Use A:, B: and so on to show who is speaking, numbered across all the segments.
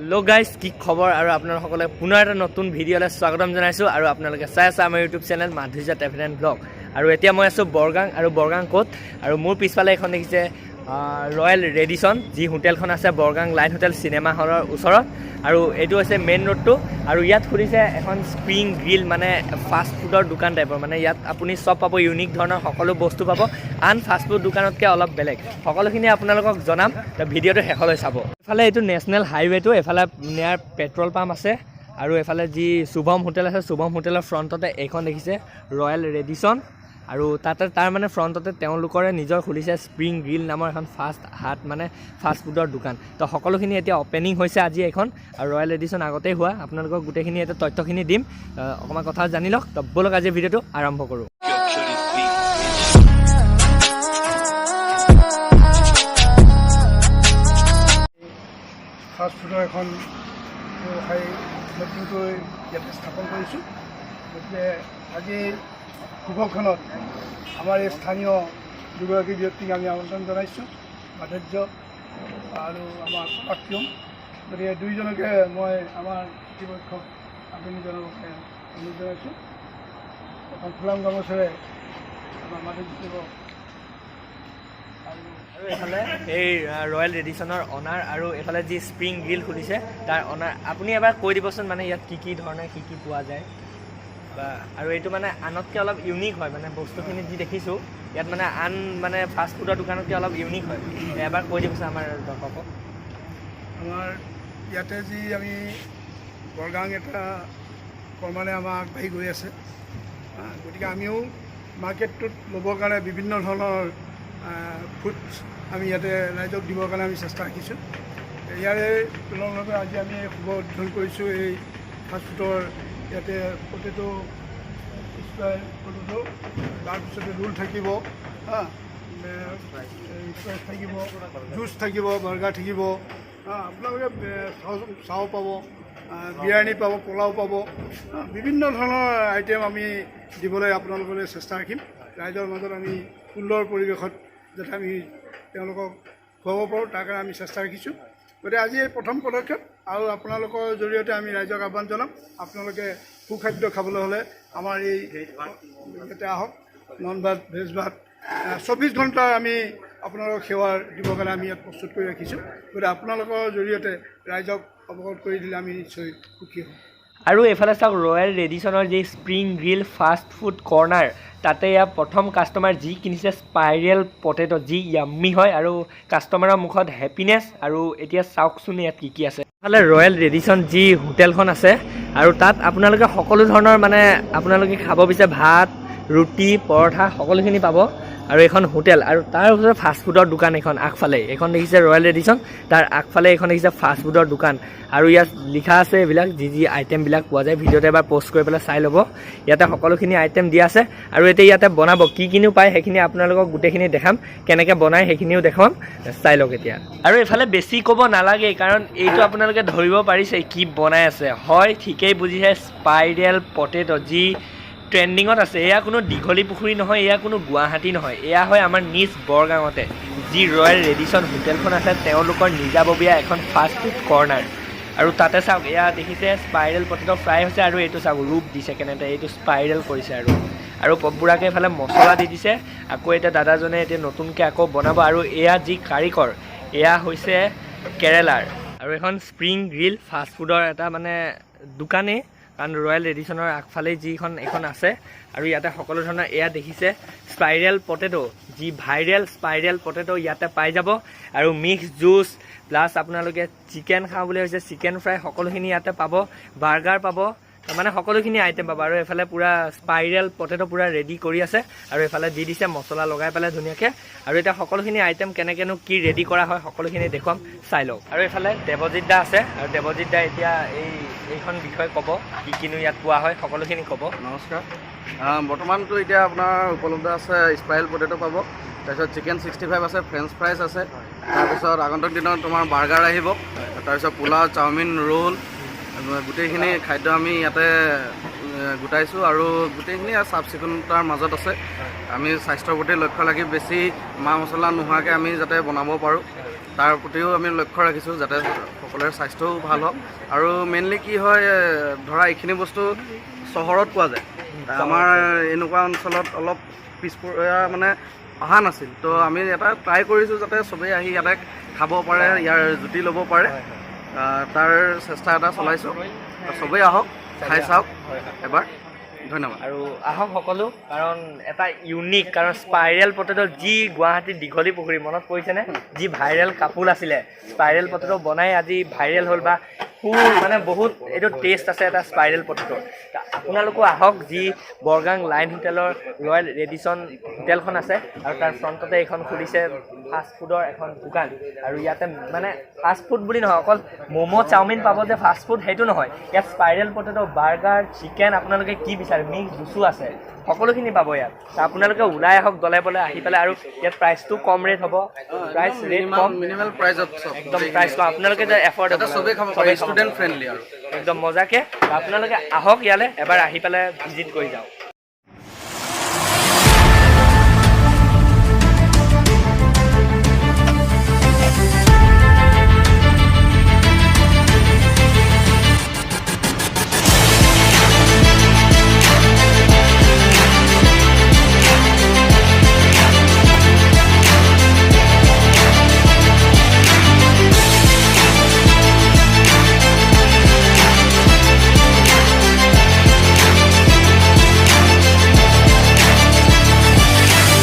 A: Hello' guys, কি খবৰ? আৰু আপোনালোকলৈ পুনৰ এটা নতুন ভিডিঅ'লৈ স্বাগতম জনাইছোঁ। আৰু আপোনালোকে চাই আছে আমাৰ YouTube channel Madhurya travel and blog. আৰু এতিয়া মই আছোঁ বৰগাং। আৰু বৰগাং ক'ত? আৰু মোৰ পিছফালে এখন দেখিছে ৰয়েল ৰেডিছন, যি হোটেলখন আছে বৰগাং লাইন হোটেল চিনেমা হলৰ ওচৰত। আৰু এইটো হৈছে মেইন ৰোডটো। আৰু ইয়াত খুলিছে এখন স্প্ৰিং গ্ৰিল, মানে ফাষ্ট ফুডৰ দোকান টাইপৰ। মানে ইয়াত আপুনি চব পাব, ইউনিক ধৰণৰ সকলো বস্তু পাব, আন ফাষ্ট ফুড দোকানতকৈ অলপ বেলেগ। সকলোখিনি আপোনালোকক জনাম, ভিডিঅ'টো শেষলৈ চাব। এইফালে এইটো নেশ্যনেল হাইৱেটো, এইফালে নিয়াৰ পেট্ৰল পাম্প আছে। আৰু এইফালে যি শুভম হোটেল আছে, শুভম হোটেলৰ ফ্ৰণ্টতে এইখন দেখিছে ৰয়েল ৰেডিছন। আৰু তাৰ মানে ফ্ৰণ্টতে তেওঁলোকৰে নিজৰ খুলিছে স্প্ৰিং গ্ৰিল নামৰ এখন ফাষ্ট ফুডৰ দোকান। তো সকলোখিনি এতিয়া অপেনিং হৈছে আজি এইখন। আৰু ৰয়েল ৰেডিছন আগতেই হোৱা, আপোনালোকক গোটেইখিনি এতিয়া তথ্যখিনি দিম। অকণমান কথা জানি লওক। তো ব'লক আজি ভিডিঅ'টো আৰম্ভ কৰোঁ।
B: ফাষ্ট ফুডৰ এখন ব্যৱসায় নতুনকৈ ইয়াতে স্থাপন কৰিছোঁ। গতিকে আজি শুভক্ষণত আমাৰ এই স্থানীয় দুগৰাকী ব্যক্তিক আমি আমন্ত্ৰণ জনাইছোঁ, মাধুৰ্য আৰু আমাৰ পাক্ষিম। গতিকে দুইজনকে মই আমাৰ কৰ্তৃপক্ষক আপুনি জনাবলৈ অনুৰোধ জনাইছোঁ। এখন ফুলাম গামোচেৰে আমাৰ মাধুৰ্য
A: আৰু এইফালে এই ৰয়েল ৰেডিছনৰ অনাৰ, আৰু এইফালে যি স্প্ৰিং গ্ৰিল খুলিছে তাৰ অনাৰ। আপুনি এবাৰ কৈ দিবচোন, মানে ইয়াত কি ধৰণে কি পোৱা যায় বা। আৰু এইটো মানে আনতকৈ অলপ ইউনিক হয়, মানে বস্তুখিনি যি দেখিছোঁ ইয়াত মানে আন মানে ফাষ্ট ফুডৰ দোকানতকৈ অলপ ইউনিক হয়। এবাৰ কৈ দিবচোন আমাৰ দৰ্শকক।
B: আমাৰ ইয়াতে যি আমি বৰগাং এটা ক্ৰমান্বয়ে আমাৰ আগবাঢ়ি গৈ আছে, গতিকে আমিও মাৰ্কেটটোত ল'বৰ কাৰণে বিভিন্ন ধৰণৰ ফুড আমি ইয়াতে ৰাইজক দিবৰ কাৰণে আমি চেষ্টা ৰাখিছোঁ। ইয়াৰে তুলনাভাৱে আজি আমি শুভ উদ্বোধন কৰিছোঁ এই ফাষ্টফুডৰ। ইয়াতে পটেটো পটেটো, তাৰপিছতে ৰোল থাকিব, স্প্ৰাইচ থাকিব, জুচ থাকিব, বাৰ্গাৰ থাকিব, আপোনালোকে চাও পাব, বিৰিয়ানী পাব, পোলাও পাব, বিভিন্ন ধৰণৰ আইটেম আমি দিবলৈ আপোনালোকলৈ চেষ্টা ৰাখিম। ৰাইজৰ মাজত আমি সুন্দৰ পৰিৱেশত যাতে আমি তেওঁলোকক খুৱাব পাৰোঁ, তাৰ কাৰণে আমি চেষ্টা ৰাখিছোঁ। গতিকে আজি এই প্ৰথম পদক্ষেপ, আৰু আপোনালোকৰ জৰিয়তে আমি ৰাইজক আহ্বান জনাম, আপোনালোকে সুখাদ্য খাবলৈ হ'লে আমাৰ এই ইয়াতে আহক। নন ভাত, ভেজ ভাত 24 ঘণ্টা আমি আপোনালোকক সেৱা দিবৰ কাৰণে আমি ইয়াত প্ৰস্তুত কৰি ৰাখিছোঁ। গতিকে আপোনালোকৰ জৰিয়তে ৰাইজক অৱগত কৰি দিলে আমি নিশ্চয় সুখী হ'ম।
A: আৰু এইফালে চাওক, ৰয়েল ৰেডিছনৰ যি spring grill fast food corner, তাতে ইয়াৰ প্ৰথম কাষ্টমাৰ যি কিনিছে স্পাইৰেল পটেটো, যি য়াম্মি হয় আৰু কাষ্টমাৰৰ মুখত হেপিনেছ। আৰু এতিয়া চাওকচোন ইয়াত কি আছে। এইফালে ৰয়েল ৰেডিছন যি হোটেলখন আছে, আৰু তাত আপোনালোকে সকলো ধৰণৰ মানে আপোনালোকে খাব বিচাৰে ভাত, ৰুটি, পৰঠা সকলোখিনি পাব। আৰু এইখন হোটেল, আৰু তাৰ ওচৰত ফাষ্টফুডৰ দোকান এখন আগফালে। এইখন দেখিছে ৰয়েল ৰেডিছন, তাৰ আগফালে এইখন দেখিছে ফাষ্টফুডৰ দোকান। আৰু ইয়াত লিখা আছে এইবিলাক যি আইটেমবিলাক পোৱা যায়। ভিডিঅ'তে এবাৰ প'ষ্ট কৰি পেলাই চাই ল'ব। ইয়াতে সকলোখিনি আইটেম দিয়া আছে। আৰু এতিয়া ইয়াতে বনাব কিনো পায় সেইখিনি আপোনালোকক গোটেইখিনি দেখাম, কেনেকৈ বনায় সেইখিনিও দেখাম, চাই লওক এতিয়া। আৰু এইফালে বেছি ক'ব নালাগে, কাৰণ এইটো আপোনালোকে ধৰিব পাৰিছে কি বনাই আছে। হয়, ঠিকেই বুজিছে, স্পাইৰেল পটেটো যি ট্ৰেণ্ডিঙত আছে। এয়া কোনো দীঘলী পুখুৰী নহয়, এয়া কোনো গুৱাহাটী নহয়, এয়া হয় আমাৰ নিজ বৰগাঙতে যি ৰয়েল ৰেডিছন হোটেলখন আছে, তেওঁলোকৰ নিজাববীয়া এখন ফাষ্ট ফুড কৰ্ণাৰ। আৰু তাতে চাওক, এয়া দেখিছে স্পাইৰেল পটেটো ফ্ৰাই হৈছে। আৰু এইটো চাওক ৰূপ দিছে কেনেকৈ, এইটো স্পাইৰেল কৰিছে। আৰু পপুৰাকৈ এইফালে মছলা দি দিছে। আকৌ এতিয়া দাদাজনে এতিয়া নতুনকৈ আকৌ বনাব। আৰু এয়া যি কাৰিকৰ, এয়া হৈছে কেৰেলাৰ। আৰু এখন স্প্ৰিং গ্ৰিল ফাষ্ট ফুডৰ এটা মানে দোকানেই, কাৰণ ৰয়েল ৰেডিছনৰ আগফালেই যিখন এখন আছে। আৰু ইয়াতে সকলো ধৰণৰ এয়া দেখিছে স্পাইৰেল পটেটো, যি ভাইৰেল স্পাইৰেল পটেটো ইয়াতে পাই যাব। আৰু মিক্স জুচ প্লাছ আপোনালোকে চিকেন খাওঁ বুলি হৈছে চিকেন ফ্ৰাই, সকলোখিনি ইয়াতে পাব। বাৰ্গাৰ পাব, মানে সকলোখিনি আইটেম পাব। আৰু এইফালে পূৰা স্পাইৰেল পটেটো পূৰা ৰেডি কৰি আছে। আৰু এইফালে দি দিছে মছলা লগাই পেলাই ধুনীয়াকৈ। আৰু এতিয়া সকলোখিনি আইটেম কেনেকৈনো কি ৰেডি কৰা হয় সকলোখিনি দেখুৱাম, চাই লওক। আৰু এইফালে দেৱজিৎ দা আছে, আৰু দেৱজিৎ দা এতিয়া এইখন বিষয়ে ক'ব, কিনো ইয়াত পোৱা হয় সকলোখিনি ক'ব।
C: নমস্কাৰ। বৰ্তমানটো এতিয়া আপোনাৰ উপলব্ধ আছে স্পাইৰেল পটেটো পাব, তাৰপিছত চিকেন 65 আছে, ফ্ৰেঞ্চ ফ্ৰাইজ আছে, তাৰপিছত আগন্তুক দিনত তোমাৰ বাৰ্গাৰ আহিব, তাৰপিছত পোলাও, চাওমিন, ৰোল, গোটেইখিনি খাদ্য আমি ইয়াতে গোটাইছোঁ আৰু গোটেইখিনি চাফ চিকুণতাৰ মাজত আছে। আমি স্বাস্থ্যৰ প্ৰতি লক্ষ্য ৰাখি বেছি মা মছলা নোহোৱাকৈ আমি যাতে বনাব পাৰোঁ তাৰ প্ৰতিও আমি লক্ষ্য ৰাখিছোঁ, যাতে সকলোৰে স্বাস্থ্যও ভাল হওক। আৰু মেইনলি কি হয়, ধৰা এইখিনি বস্তু চহৰত পোৱা যায়, আমাৰ এনেকুৱা অঞ্চলত অলপ পিছপৰা মানে অহা নাছিল। তো আমি এটা ট্ৰাই কৰিছোঁ যাতে চবেই আহি ইয়াতে খাব পাৰে, ইয়াৰ জুতি ল'ব পাৰে, তাৰ চেষ্টা এটা চলাইছোঁ। চবেই আহক, খাই চাওক এবাৰ। ধন্যবাদ।
A: আৰু আহক সকলো, কাৰণ এটা ইউনিক, কাৰণ স্পাইৰেল পটেটো যি গুৱাহাটীৰ দীঘলী পুখুৰী মনত পৰিছেনে, যি ভাইৰেল কাপোৰ আছিলে, স্পাইৰেল পটেটো বনাই আজি ভাইৰেল হ'ল বা মানে বহুত এইটো টেষ্ট আছে এটা স্পাইৰেল পটেটোৰ। আপোনালোকো আহক, যি বৰগাং লাইন হোটেলৰ ৰয়েল ৰেডিছন হোটেলখন আছে আৰু তাৰ ফ্ৰণ্টতে এইখন খুলিছে ফাষ্ট ফুডৰ এখন দোকান। আৰু ইয়াতে মানে ফাষ্ট ফুড বুলি নহয়, অকল ম'ম' চাওমিন পাব যে ফাষ্ট ফুড সেইটো নহয়, ইয়াত স্পাইৰেল পটেটো, বাৰ্গাৰ, চিকেন, আপোনালোকে কি বিচাৰে, মিক্স জুচো আছে, সকলোখিনি পাব ইয়াত। আপোনালোকে ওলাই আহক দলে বলে আহি পেলাই। আৰু ইয়াত প্ৰাইচটো কম ৰেট হ'ব, প্ৰাইচ ৰেট কম,
C: মিনিমাল প্ৰাইজত
A: একদম প্ৰাইচ কম, আপোনালোকে যে এফৰ্ডেবল,
C: চবেই খাব পাৰে, ষ্টুডেণ্ট ফ্ৰেণ্ডলি আৰু
A: একদম মজাকে। আপোনালোকে আহক ইয়ালৈ এবাৰ, আহি পেলাই ভিজিট কৰি যাওক।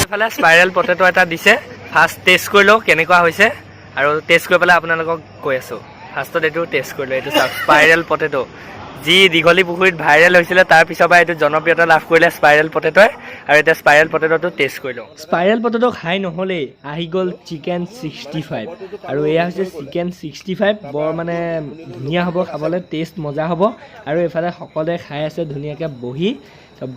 A: এইফালে স্পাইৰেল পটেটো এটা দিছে, ফাৰ্ষ্ট টেষ্ট কৰি লওঁ কেনেকুৱা হৈছে, আৰু টেষ্ট কৰি পেলাই আপোনালোকক কৈ আছোঁ। ফাৰ্ষ্টত এইটো টেষ্ট কৰিলোঁ, এইটো চাওক স্পাইৰেল পটেটো, যি দীঘলী পুখুৰীত ভাইৰেল হৈছিলে তাৰ পিছৰ পৰা এইটো জনপ্ৰিয়তা লাভ কৰিলে স্পাইৰেল পটেটোৱে। আৰু এতিয়া স্পাইৰেল পটেটোটো টেষ্ট কৰি লওঁ। স্পাইৰেল পটেটো খাই নহ'লেই আহি গ'ল চিকেন 65, আৰু এয়া হৈছে চিকেন 65, বৰ মানে ধুনীয়া হ'ব খাবলৈ, টেষ্ট মজা হ'ব। আৰু এইফালে সকলোৱে খাই আছে ধুনীয়াকৈ বহি।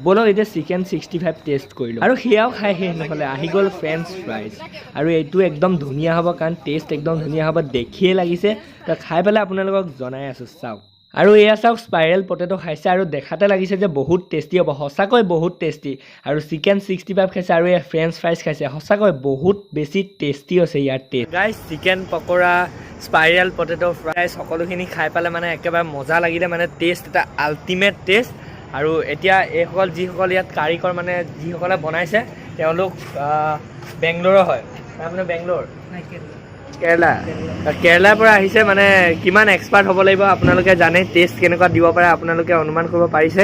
A: ব'লক এতিয়া চিকেন 65 টেষ্ট কৰিলোঁ। আৰু সেয়াও খাই শেষ নহ'লে আহি গ'ল ফ্ৰেঞ্চ ফ্ৰাইজ, আৰু এইটো একদম ধুনীয়া হ'ব, কাৰণ টেষ্ট একদম ধুনীয়া হ'ব, দেখিয়ে লাগিছে। তো খাই পেলাই আপোনালোকক জনাই আছোঁ, চাওক। আৰু এয়া চাওক স্পাইৰেল পটেটো খাইছে, আৰু দেখাতে লাগিছে যে বহুত টেষ্টি হ'ব, সঁচাকৈ বহুত টেষ্টি। আৰু চিকেন 65 খাইছে, আৰু এয়া ফ্ৰেঞ্চ ফ্ৰাইজ খাইছে, সঁচাকৈ বহুত বেছি টেষ্টি হৈছে ইয়াৰ taste. Guys chicken pakora, spiral potato fries সকলোখিনি খাই পেলাই মানে একেবাৰে মজা লাগিলে, মানে টেষ্ট এটা আল্টিমেট টেষ্ট। আৰু এতিয়া এইসকল যিসকল ইয়াত কাৰিকৰ মানে যিসকলে বনাইছে তেওঁলোক বেংগলোৰৰ হয়, আপোনাৰ বেংগলোৰ কেৰেলাৰ পৰা আহিছে। মানে কিমান এক্সপাৰ্ট হ'ব লাগিব আপোনালোকে জানে, টেষ্ট কেনেকুৱা দিব পাৰে আপোনালোকে অনুমান কৰিব পাৰিছে।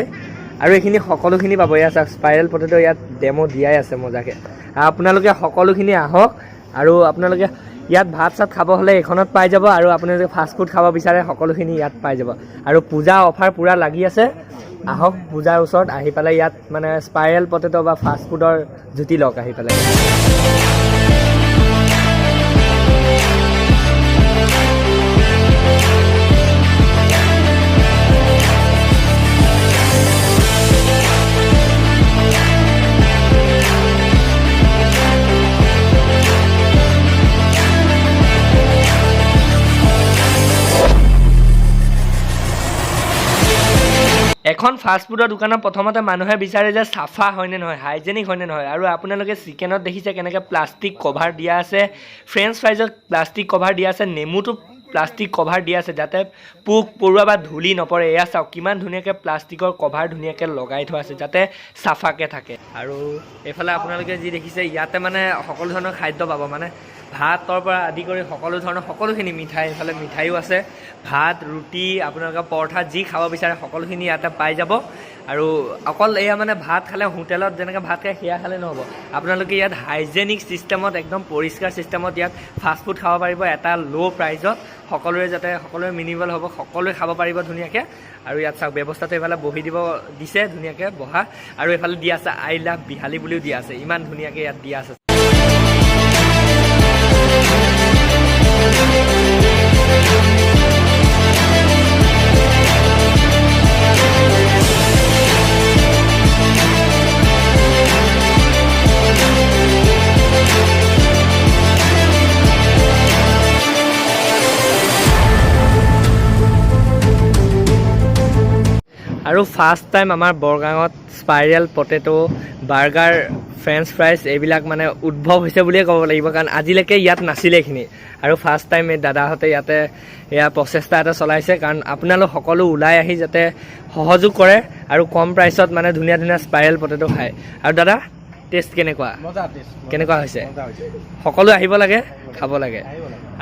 A: আৰু এইখিনি সকলোখিনি পাব, ইয়াত চাওক স্পাইৰেল পটেটো ইয়াত ডেমো দিয়াই আছে মজাকৈ। আপোনালোকে সকলোখিনি আহক, আৰু আপোনালোকে ইয়াত ভাত চাত খাব হ'লে এইখনত পাই যাব, আৰু আপোনালোকে ফাষ্ট ফুড খাব বিচাৰে সকলোখিনি ইয়াত পাই যাব। আৰু পূজা অফাৰ পূৰা লাগি আছে, আহক পূজাৰ ওচৰত আহি পেলাই ইয়াত মানে স্পাইৰেল পটেটো বা ফাষ্ট ফুডৰ জুতি লওক আহি পেলাই। এখন ফাষ্টফুডৰ দোকানত প্ৰথমতে মানুহে বিচাৰে যে চাফা হয়নে নহয়, হাইজেনিক হয়নে নহয়। আৰু আপোনালোকে চিকেনত দেখিছে কেনেকৈ প্লাষ্টিক কভাৰ দিয়া আছে, ফ্ৰেঞ্চ ফ্ৰাইজত প্লাষ্টিক কভাৰ দিয়া আছে, নেমুটো প্লাষ্টিক কভাৰ দিয়া আছে যাতে পোক পৰুৱা বা ধূলি নপৰে। এয়া চাওক কিমান ধুনীয়াকৈ প্লাষ্টিকৰ কভাৰ ধুনীয়াকৈ লগাই থোৱা আছে যাতে চাফাকৈ থাকে। আৰু এইফালে আপোনালোকে যি দেখিছে ইয়াতে মানে সকলো ধৰণৰ খাদ্য পাব, মানে ভাতৰ পৰা আদি কৰি সকলো ধৰণৰ সকলোখিনি মিঠাই, এইফালে মিঠাইও আছে, ভাত ৰুটি আপোনালোকে পৰঠা যি খাব বিচাৰে সকলোখিনি ইয়াতে পাই যাব। আৰু অকল এয়া মানে ভাত খালে হোটেলত যেনেকৈ ভাত খায় সেয়া খালে নহ'ব, আপোনালোকে ইয়াত হাইজেনিক ছিষ্টেমত একদম পৰিষ্কাৰ ছিষ্টেমত ইয়াত ফাষ্টফুড খাব পাৰিব এটা ল' প্ৰাইজত, সকলোৰে যাতে সকলোৰে মিনিবল হ'ব, সকলোৱে খাব পাৰিব ধুনীয়াকৈ। আৰু ইয়াত চাওক ব্যৱস্থাটো এইফালে বহি দিব দিছে ধুনীয়াকৈ বহা, আৰু এইফালে দিয়া আছে আই লাভ বিহালী বুলিও দিয়া আছে, ইমান ধুনীয়াকৈ ইয়াত দিয়া আছে। আৰু ফাৰ্ষ্ট টাইম আমাৰ বৰগাঙত spiral potato burger french fries এইবিলাক মানে উদ্ভৱ হৈছে বুলিয়ে ক'ব লাগিব কাৰণ আজিলৈকে ইয়াত নাছিলে এইখিনি আৰু ফাৰ্ষ্ট টাইম এই দাদাহঁতে ইয়াতে এয়া প্ৰচেষ্টা এটা চলাইছে কাৰণ আপোনালোক সকলো ওলাই আহি যাতে সহযোগ কৰে আৰু কম প্ৰাইচত মানে ধুনীয়া ধুনীয়া স্পাইৰেল পটেটো খায় আৰু দাদা টেষ্ট কেনেকুৱা কেনেকুৱা হৈছে সকলো আহিব লাগে খাব লাগে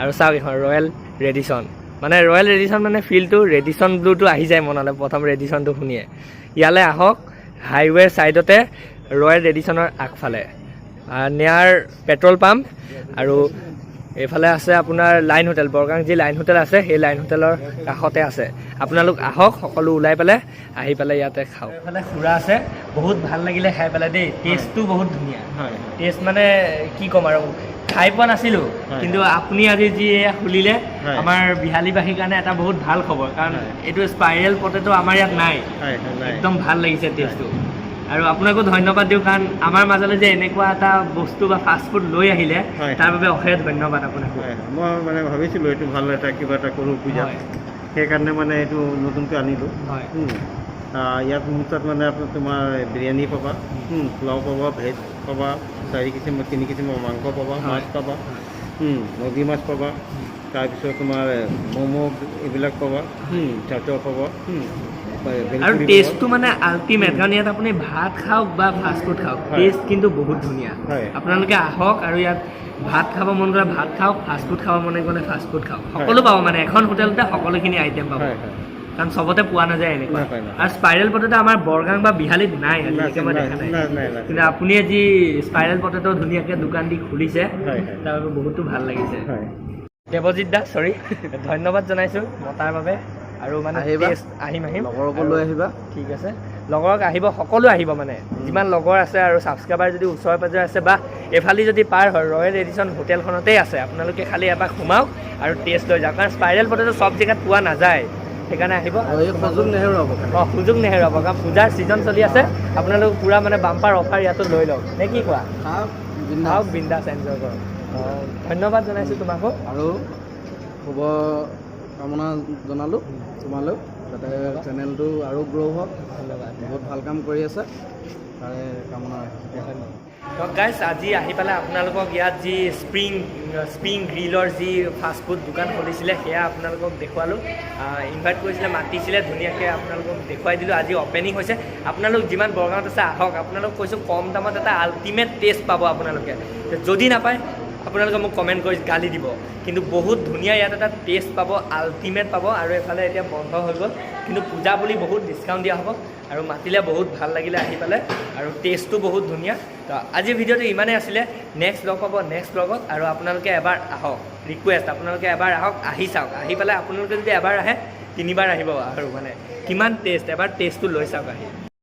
A: আৰু চাওক এখন ৰয়েল ৰেডিছন মানে ৰয়েল ৰেডিছন মানে ফিল্ডটো ৰেডিছন ব্লুটো আহি যায় মনলৈ প্ৰথম ৰেডিছনটো শুনিয়ে ইয়ালৈ আহক হাইৱেৰ ছাইডতে ৰয়েল ৰেডিছনৰ আগফালে নিয়াৰ পেট্ৰল পাম্প আৰু এইফালে আছে আপোনাৰ লাইন হোটেল বৰগাং যি লাইন হোটেল আছে সেই লাইন হোটেলৰ কাষতে আছে আপোনালোক আহক সকলো ওলাই পেলাই আহি পেলাই ইয়াতে খাওক এইফালে খুৰা আছে বহুত ভাল লাগিলে খাই পেলাই দেই টেষ্টটো বহুত ধুনীয়া টেষ্ট মানে কি ক'ম আৰু খাই পোৱা নাছিলোঁ কিন্তু আপুনি আজি যি খুলিলে আমাৰ বিহালীবাসীৰ কাৰণে এটা বহুত ভাল খবৰ কাৰণ এইটো স্পাইৰেল পটেটো আমাৰ ইয়াত নাই একদম ভাল লাগিছে টেষ্টটো আৰু আপোনাকো ধন্যবাদ দিওঁ কাৰণ আমাৰ মাজলৈ যে এনেকুৱা এটা বস্তু বা ফাষ্ট ফুড লৈ আহিলে তাৰ বাবে অশেষ ধন্যবাদ আপোনাক
D: মই মানে ভাবিছিলোঁ এইটো ভাল এটা কিবা এটা কৰোঁ পূজা সেইকাৰণে মানে এইটো নতুনকৈ আনিলোঁ ইয়াত মোৰ তাত মানে আপোনাৰ তোমাৰ বিৰিয়ানী পাবা পোলাও পাবা ভেজ পাবা 3 কিচিমৰ মাংস পাবা মাছ পাবা নদী মাছ পাবা তাৰপিছত তোমাৰ ম'ম' এইবিলাক পাবা চাটৰ পাবা
A: আৰু টেষ্টটো মানে আল্টিমেট কাৰণ ইয়াত আপুনি ভাত খাওক বা ফাষ্ট ফুড খাওক টেষ্ট কিন্তু বহুত ধুনীয়া আপোনালোকে আহক আৰু ইয়াত ভাত খাব মন গ'লে ভাত খাওক ফাষ্ট ফুড খাব মন গ'লে ফাষ্ট ফুড খাওক সকলো পাব মানে এখন হোটেলতে সকলোখিনি আইটেম পাব কাৰণ চবতে পোৱা নাযায় এনেকুৱা আৰু স্পাইৰেল পটেটো আমাৰ বৰগাং বা বিহালীত নাই আজিলৈকে মই দেখা নাই কিন্তু আপুনি যি স্পাইৰেল পটেটো ধুনীয়াকৈ দোকান দি খুলিছে তাৰ বাবে বহুতো ভাল লাগিছে দেৱজিৎ দা চৰি ধন্যবাদ জনাইছোঁ মতাৰ বাবে আৰু মানে আহিম
C: লগৰকো লৈ আহিবা
A: ঠিক আছে লগৰক আহিব সকলো আহিব মানে যিমান লগৰ আছে আৰু ছাবস্ক্ৰাইবাৰ যদি ওচৰে পাজৰে আছে বা এফালি যদি পাৰ হয় ৰয়েল ৰেডিছন হোটেলখনতেই আছে আপোনালোকে খালি এবাৰ সোমাওক আৰু টেষ্ট লৈ যাওক কাৰণ স্পাইৰেল পটেটো চব জেগাত পোৱা নাযায় সেইকাৰণে আহিব সুযোগ নেহেৰুৱাব কাৰণ পূজাৰ ছিজন চলি আছে আপোনালোক পূৰা মানে বাম্পাৰ অফাৰ ইয়াতো লৈ লওক নে কি কোৱা খাওক বিন্দাছ এনজয় কৰক ধন্যবাদ জনাইছোঁ তোমাকো
C: আৰু শুভ কামনা জনালোঁ তোমালৈ যাতে চেনেলটো আৰু গ্ৰ' হওক ধন্যবাদ বহুত ভাল কাম কৰি আছে তাৰে কামনা
A: গাইজ আজি আহি পেলাই আপোনালোকক ইয়াত যি স্প্ৰিং গ্ৰিলৰ যি ফাষ্টফুড দোকান খুলিছিলে সেয়া আপোনালোকক দেখুৱালোঁ ইনভাইট কৰিছিলে মাতিছিলে ধুনীয়াকৈ আপোনালোকক দেখুৱাই দিলোঁ আজি অপেনিং হৈছে আপোনালোক যিমান বৰগাঁৱত আছে আহক আপোনালোক কৈছোঁ কম দামত এটা আল্টিমেট টেষ্ট পাব আপোনালোকে যদি নাপায় আপোনালোকে মোক কমেণ্ট কৰি গালি দিব কিন্তু বহুত ধুনীয়া ইয়াত এটা টেষ্ট পাব আল্টিমেট পাব আৰু এফালে এতিয়া বন্ধ হৈ গ'ল কিন্তু পূজা বুলি বহুত ডিছকাউণ্ট দিয়া হ'ব আৰু মাতিলে বহুত ভাল লাগিলে আহি পেলাই আৰু টেষ্টটো বহুত ধুনীয়া তো আজিৰ ভিডিঅ'টো ইমানেই আছিলে নেক্সট লগ হ'ব নেক্সট ব্লগত আৰু আপোনালোকে এবাৰ আহক ৰিকুৱেষ্ট আপোনালোকে এবাৰ আহক আহি চাওক আহি পেলাই আপোনালোকে যদি এবাৰ আহে 3বাৰ আহিব আৰু মানে কিমান টেষ্ট এবাৰ টেষ্টটো লৈ চাওক আহি